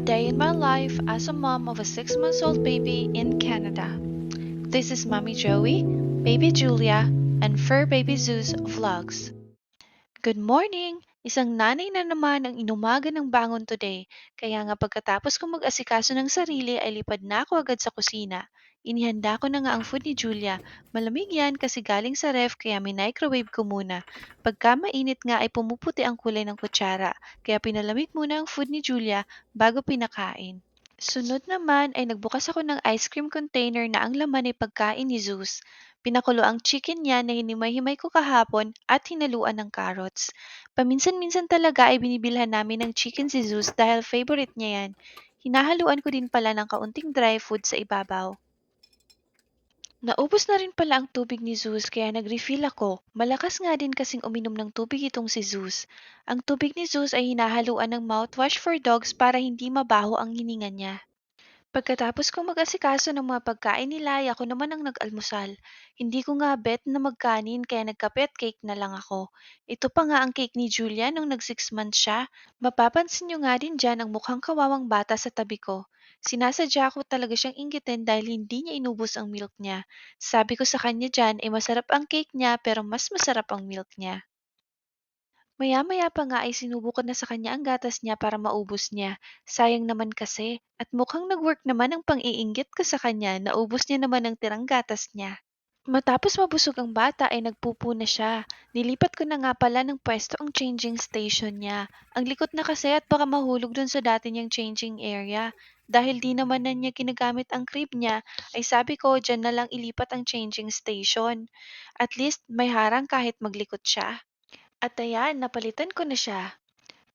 day in my life as a mom of a 6 months old baby in Canada. This is Mommy Joey, Baby Julia, and Fur Baby Zeus vlogs. Good morning! Isang nanay na naman ang inumaga ng bangon today, kaya nga pagkatapos kong mag-asikaso ng sarili ay lipad na ako agad sa kusina. Inihanda ko na nga ang food ni Julia. Malamig yan kasi galing sa ref kaya minicrowave ko muna. Pagka mainit nga ay pumuputi ang kulay ng kutsara, kaya pinalamig muna ang food ni Julia bago pinakain. Sunod naman ay nagbukas ako ng ice cream container na ang laman ay pagkain ni Zeus. Pinakulo ang chicken niya na hinimay-himay ko kahapon at hinaluan ng carrots. Paminsan-minsan talaga ay binibilhan namin ng chicken si Zeus dahil favorite niya yan. Hinahaluan ko din pala ng kaunting dry food sa ibabaw. Naubos na rin pala ang tubig ni Zeus kaya nag-refill ako. Malakas nga din kasing uminom ng tubig itong si Zeus. Ang tubig ni Zeus ay hinahaluan ng mouthwash for dogs para hindi mabaho ang hininga niya. Pagkatapos kong mag-asikaso ng mga pagkain nila, ay ako naman ang nag-almusal. Hindi ko nga bet na magkanin kaya nagkape at cake na lang ako. Ito pa nga ang cake ni Julia nung nag 6 months siya. Mapapansin nyo nga din dyan ang mukhang kawawang bata sa tabi ko. Sinasadya ko talaga siyang inggitin dahil hindi niya inubos ang milk niya. Sabi ko sa kanya dyan ay masarap ang cake niya pero mas masarap ang milk niya. Maya-maya pa nga ay sinubo ko na sa kanya ang gatas niya para maubos niya. Sayang naman kasi. At mukhang nag-work naman ang pang-iinggit ko sa kanya, naubos niya naman ang tirang gatas niya. Matapos mabusog ang bata ay nagpupo na siya. Nilipat ko na nga pala ng pwesto ang changing station niya. Ang likot na kasi at baka mahulog dun sa dati niyang changing area. Dahil di naman na niya ginagamit ang crib niya, ay sabi ko dyan na lang ilipat ang changing station. At least may harang kahit maglikot siya. At ayan, napalitan ko na siya.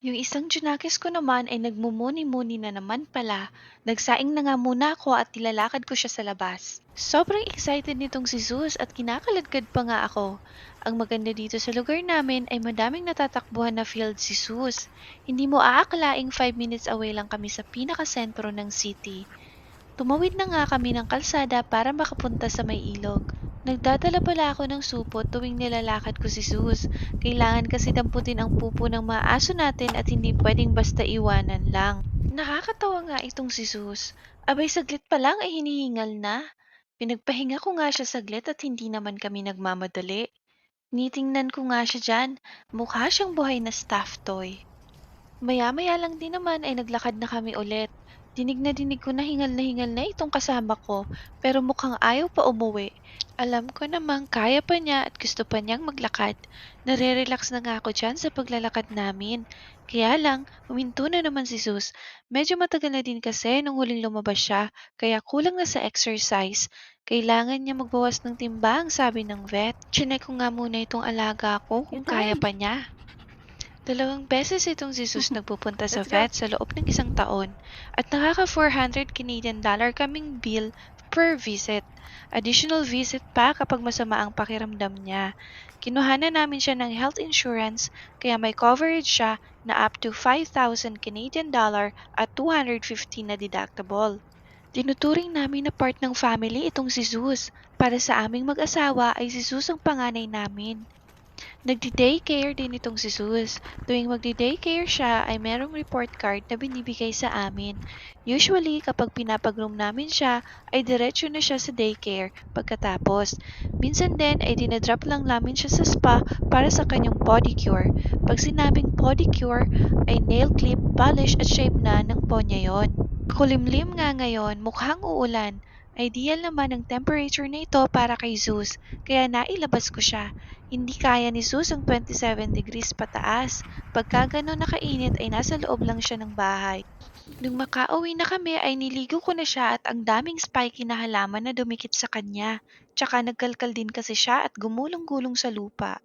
Yung isang Junakis ko naman ay nagmumuni-muni na naman pala. Nagsaing na nga muna ako at nilalakad ko siya sa labas. Sobrang excited nitong si Zeus at kinakaladkad pa nga ako. Ang maganda dito sa lugar namin ay madaming natatakbuhan na field si Zeus. Hindi mo aakalaing 5 minutes away lang kami sa pinakasentro ng city. Tumawid na nga kami ng kalsada para makapunta sa may ilog. Nagdadala pala ako ng supot tuwing nilalakad ko si Zeus. Kailangan kasi damputin ang pupo ng mga aso natin at hindi pwedeng basta iwanan lang. Nakakatawa nga itong si Zeus. Abay saglit pa lang ay hinihingal na. Pinagpahinga ko nga siya saglit at hindi naman kami nagmamadali. Nitingnan ko nga siya dyan. Mukha siyang buhay na stuffed toy. Maya-maya lang din naman ay naglakad na kami ulit. Dinig na hingal na itong kasama ko, pero mukhang ayaw pa umuwi. Alam ko namang kaya pa niya at gusto pa niyang maglakad. Nare-relax na nga ako dyan sa paglalakad namin. Kaya lang, huminto na naman si Sus. Medyo matagal na din kasi nung huling lumabas siya, kaya kulang na sa exercise. Kailangan niya magbawas ng timbang, sabi ng vet. Chinek ko nga muna itong alaga ko kung kaya pa niya. 2 beses itong si Jesus nagpupunta sa vet sa loob ng 1 taon at nakaka $400 kaming bill per visit. Additional visit pa kapag masama ang pakiramdam niya. Kinuhanan namin siya ng health insurance kaya may coverage siya na up to $5,000 at 250 na deductible. Tinuturing namin na part ng family itong si Zeus. Para sa aming mag-asawa ay si Zeus ang panganay namin. Nagdi-daycare din itong si Sus. Tuwing magdi-daycare siya ay merong report card na binibigay sa amin. Usually, kapag pinapag-room namin siya, ay diretso na siya sa daycare pagkatapos. Minsan din ay dinadrop lang namin siya sa spa para sa kanyang pedicure. Pag sinabing pedicure, ay nail clip, polish at shape na ng po niya yon. Kulimlim nga ngayon, mukhang uulan. Ideal naman ang temperature na ito para kay Zeus, kaya nailabas ko siya. Hindi kaya ni Zeus ang 27 degrees pataas. Pagka gano'n nakainit ay nasa loob lang siya ng bahay. Nung makauwi na kami ay niligo ko na siya at ang daming spiky na halaman na dumikit sa kanya. Tsaka nagkalkal din kasi siya at gumulong-gulong sa lupa.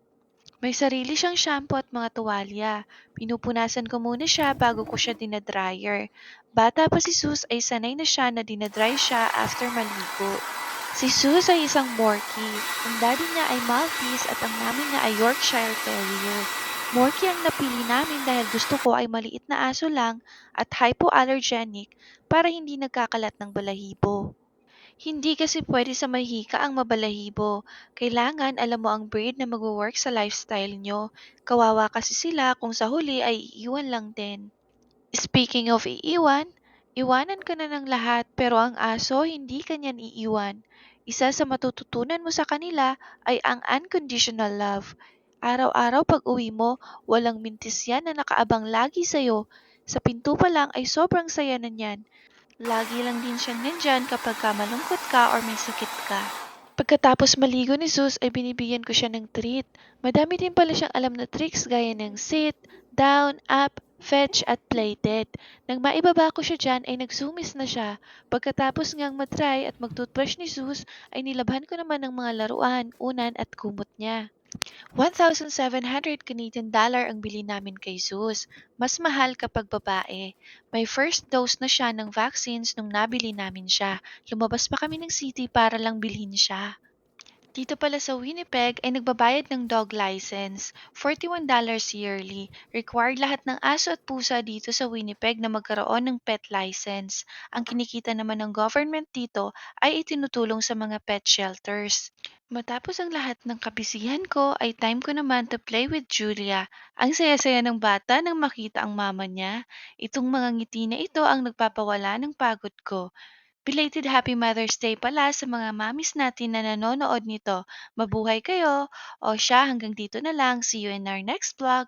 May sarili siyang shampoo at mga tuwalya. Pinupunasan ko muna siya bago ko siya dinadryer. Bata pa si Sus ay sanay na siya na dinadry siya after maligo. Si Sus ay isang Morkie. Ang daddy niya ay Maltese at ang mami niya ay Yorkshire Terrier. Morkie ang napili namin dahil gusto ko ay maliit na aso lang at hypoallergenic para hindi nagkakalat ng balahibo. Hindi kasi pwede sa mahika ang mabalahibo. Kailangan alam mo ang breed na magwo-work sa lifestyle nyo. Kawawa kasi sila kung sa huli ay iiwan lang din. Speaking of iiwan, Iwanan ka na ng lahat pero ang aso hindi kanyan iiwan. Isa sa matututunan mo sa kanila ay ang unconditional love. Araw-araw pag uwi mo, walang mintis yan na nakaabang lagi sa'yo. Sa pinto pa lang ay sobrang saya na niyan. Lagi lang din siyang nandyan kapag ka malungkot ka or may sakit ka. Pagkatapos maligo ni Zeus ay binibigyan ko siya ng treat. Madami din pala siyang alam na tricks gaya ng sit, down, up, fetch at play dead. Nang maibaba ko siya dyan ay nagsumis na siya. Pagkatapos ngang matry at mag-toothbrush ni Zeus ay nilabhan ko naman ng mga laruan, unan at kumot niya. 1,700 Canadian dollar ang bili namin kay Zeus. Mas mahal kapag babae. May first dose na siya ng vaccines nung nabili namin siya. Lumabas pa kami ng city para lang bilhin siya. Dito pala sa Winnipeg ay nagbabayad ng dog license, $41 yearly. Required lahat ng aso at pusa dito sa Winnipeg na magkaroon ng pet license. Ang kinikita naman ng government dito ay itinutulong sa mga pet shelters. Matapos ang lahat ng kabisihan ko ay time ko naman to play with Julia. Ang saya-saya ng bata nang makita ang mama niya. Itong mga ngiti na ito ang nagpapawala ng pagod ko. Belated Happy Mother's Day pala sa mga mamis natin na nanonood nito. Mabuhay kayo! O siya, hanggang dito na lang. See you in our next vlog.